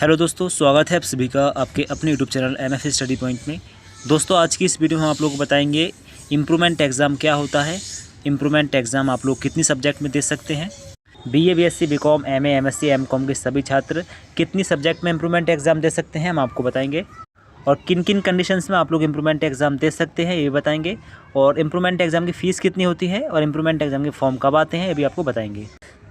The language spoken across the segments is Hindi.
हेलो दोस्तों, स्वागत है आप सभी का आपके अपने YouTube channel MF study point में। दोस्तों, आज की इस वीडियो में हम आप लोगों को बताएंगे इम्प्रूवमेंट एग्ज़ाम क्या होता है, इम्प्रूवमेंट एग्ज़ाम आप लोग कितनी सब्जेक्ट में दे सकते हैं, BA BSc BCom MA MSc MCom के सभी छात्र कितनी सब्जेक्ट में इम्प्रूवमेंट एग्ज़ाम दे सकते हैं हम आपको बताएंगे, और किन किन कंडीशंस में आप लोग इम्प्रूवमेंट एग्ज़ाम दे सकते हैं ये बताएंगे, और इम्प्रूवमेंट एग्ज़ाम की फ़ीस कितनी होती है और इम्प्रूवमेंट एग्ज़ाम के फॉर्म कब आते हैं ये भी आपको बताएंगे।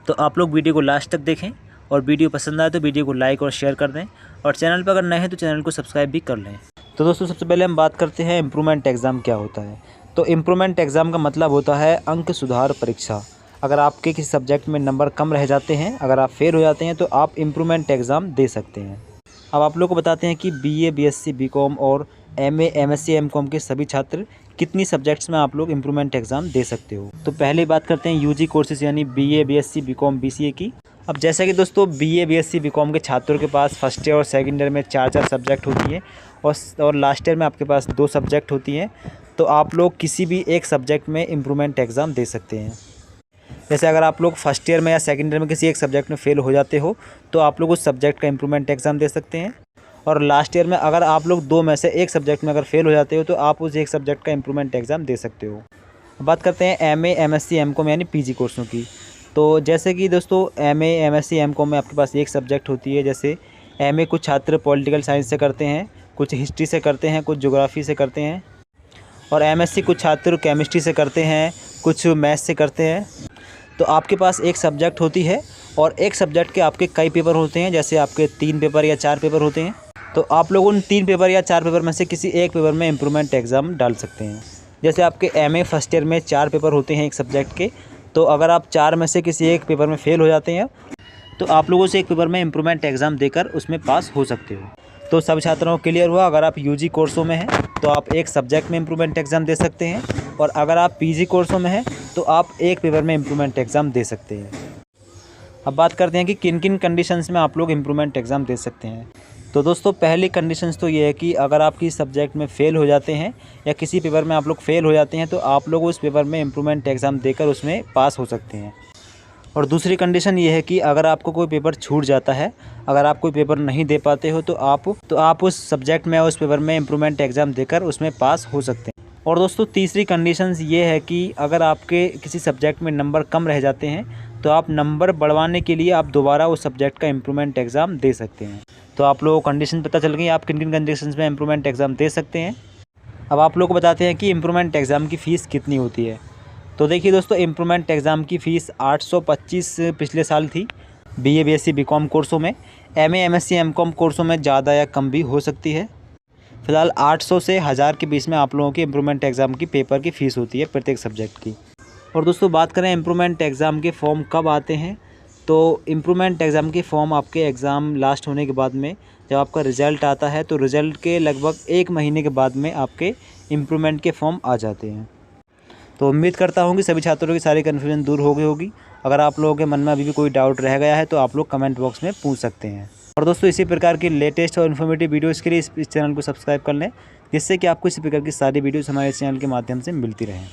तो आप लोग वीडियो को लास्ट तक देखें, और वीडियो पसंद आए तो वीडियो को लाइक और शेयर कर दें, और चैनल पर अगर नए हैं तो चैनल को सब्सक्राइब भी कर लें। तो दोस्तों, सबसे पहले हम बात करते हैं इम्प्रूवमेंट एग्ज़ाम क्या होता है। तो इम्प्रूवमेंट एग्ज़ाम का मतलब होता है अंक सुधार परीक्षा। अगर आपके किसी सब्जेक्ट में नंबर कम रह जाते हैं, अगर आप फेल हो जाते हैं तो आप इम्प्रूवमेंट एग्ज़ाम दे सकते हैं। अब आप लोग को बताते हैं कि बीए बीएससी बीकॉम और एमए एमएससी एमकॉम के सभी छात्र कितनी सब्जेक्ट्स में आप लोग इम्प्रूवमेंट एग्ज़ाम दे सकते हो। तो पहले बात करते हैं यूजी कोर्सेज यानी बीए बीएससी बीकॉम बीसीए की। अब जैसा कि दोस्तों बीए बीएससी बीकॉम के छात्रों के पास फर्स्ट ईयर और सेकंड ईयर में 4 सब्जेक्ट होती हैं, और लास्ट ईयर में आपके पास 2 सब्जेक्ट होती हैं। तो आप लोग किसी भी एक सब्जेक्ट में इम्प्रूवमेंट एग्ज़ाम दे सकते हैं। जैसे अगर आप लोग फर्स्ट ईयर में या सेकंड ईयर में किसी एक सब्जेक्ट में फेल हो जाते हो तो आप लोग उस सब्जेक्ट का इम्प्रूवमेंट एग्ज़ाम दे सकते हैं। और लास्ट ईयर में अगर आप लोग 2 में से एक सब्जेक्ट में अगर फेल हो जाते हो तो आप उस एक सब्जेक्ट का इम्प्रूवमेंट एग्ज़ाम दे सकते हो। बात करते हैं एमए एमएससी एमकॉम यानी पीजी कोर्सों की। तो जैसे कि दोस्तों एमए एमएससी एमकॉम में आपके पास एक सब्जेक्ट होती है। जैसे एमए कुछ छात्र पॉलिटिकल साइंस से करते हैं, कुछ हिस्ट्री से करते हैं, कुछ ज्योग्राफी से करते हैं, और एमएससी कुछ छात्र केमिस्ट्री से करते हैं, कुछ मैथ्स से करते हैं। तो आपके पास एक सब्जेक्ट होती है और एक सब्जेक्ट के आपके कई पेपर होते हैं। जैसे आपके 3 पेपर या 4 पेपर होते हैं, तो आप लोग उन 3 पेपर या 4 पेपर में से किसी एक पेपर में इम्प्रूवमेंट एग्ज़ाम डाल सकते हैं। जैसे आपके एमए फर्स्ट ईयर में 4 पेपर होते हैं एक सब्जेक्ट के, तो अगर आप 4 में से किसी एक पेपर में फेल हो जाते हैं तो आप लोगों से एक पेपर में इम्प्रूवमेंट एग्ज़ाम देकर उसमें पास हो सकते हो। तो सब छात्रों को क्लियर हुआ। अगर आप यूजी कोर्सों में हैं तो आप एक सब्जेक्ट में इम्प्रूवमेंट एग्ज़ाम दे सकते हैं, और अगर आप पीजी कोर्सों में हैं तो आप एक पेपर में इम्प्रूवमेंट एग्ज़ाम दे सकते हैं। अब बात करते हैं कि किन किन कंडीशंस में आप लोग इम्प्रूवमेंट एग्ज़ाम दे सकते हैं। तो दोस्तों, पहली कंडीशंस तो ये है कि अगर आप किसी सब्जेक्ट में फ़ेल हो जाते हैं या किसी पेपर में आप लोग फ़ेल हो जाते हैं तो आप लोग उस पेपर में इम्प्रूवमेंट एग्ज़ाम देकर उसमें पास हो सकते हैं। और दूसरी कंडीशन ये है कि अगर आपको कोई पेपर छूट जाता है, अगर आप कोई पेपर नहीं दे पाते हो तो आप उस सब्जेक्ट में उस पेपर में इम्प्रूवमेंट एग्ज़ाम देकर उसमें पास हो सकते हैं। और दोस्तों, तीसरी कंडीशंस ये है कि अगर आपके किसी सब्जेक्ट में नंबर कम रह जाते हैं तो आप नंबर बढ़वाने के लिए आप दोबारा उस सब्जेक्ट का इम्प्रूवमेंट एग्ज़ाम दे सकते हैं। तो आप लोगों को कंडीशन पता चल गई आप किन किन कंडीशंस में इम्प्रूवमेंट एग्ज़ाम दे सकते हैं। अब आप लोग को बताते हैं कि इम्प्रूवमेंट एग्ज़ाम की फ़ीस कितनी होती है। तो देखिए दोस्तों, इम्प्रूवमेंट एग्ज़ाम की फ़ीस 825 पिछले साल थी बीए बीएससी बीकॉम कोर्सों में। एमए एमएससी एमकॉम कोर्सों में ज़्यादा या कम भी हो सकती है। फ़िलहाल 800 से 1000 के बीच में आप लोगों की इम्प्रूवमेंट एग्ज़ाम की पेपर की फ़ीस होती है प्रत्येक सब्जेक्ट की। और दोस्तों, बात करें इम्प्रूवमेंट एग्ज़ाम के फॉर्म कब आते हैं, तो इम्प्रूवमेंट एग्ज़ाम के फॉर्म आपके एग्ज़ाम लास्ट होने के बाद में जब आपका रिज़ल्ट आता है तो रिज़ल्ट के लगभग 1 महीने के बाद में आपके इम्प्रूवमेंट के फॉर्म आ जाते हैं। तो उम्मीद करता हूँ कि सभी छात्रों की सारी कन्फ्यूजन दूर हो गई होगी। अगर आप लोगों के मन में अभी भी कोई डाउट रह गया है तो आप लोग कमेंट बॉक्स में पूछ सकते हैं। और दोस्तों, इसी प्रकार की लेटेस्ट और इन्फॉर्मेटिव वीडियोज़ के लिए इस चैनल को सब्सक्राइब कर लें, जिससे कि आपको इसी प्रकार की सारी वीडियोज़ हमारे चैनल के माध्यम से मिलती रहें।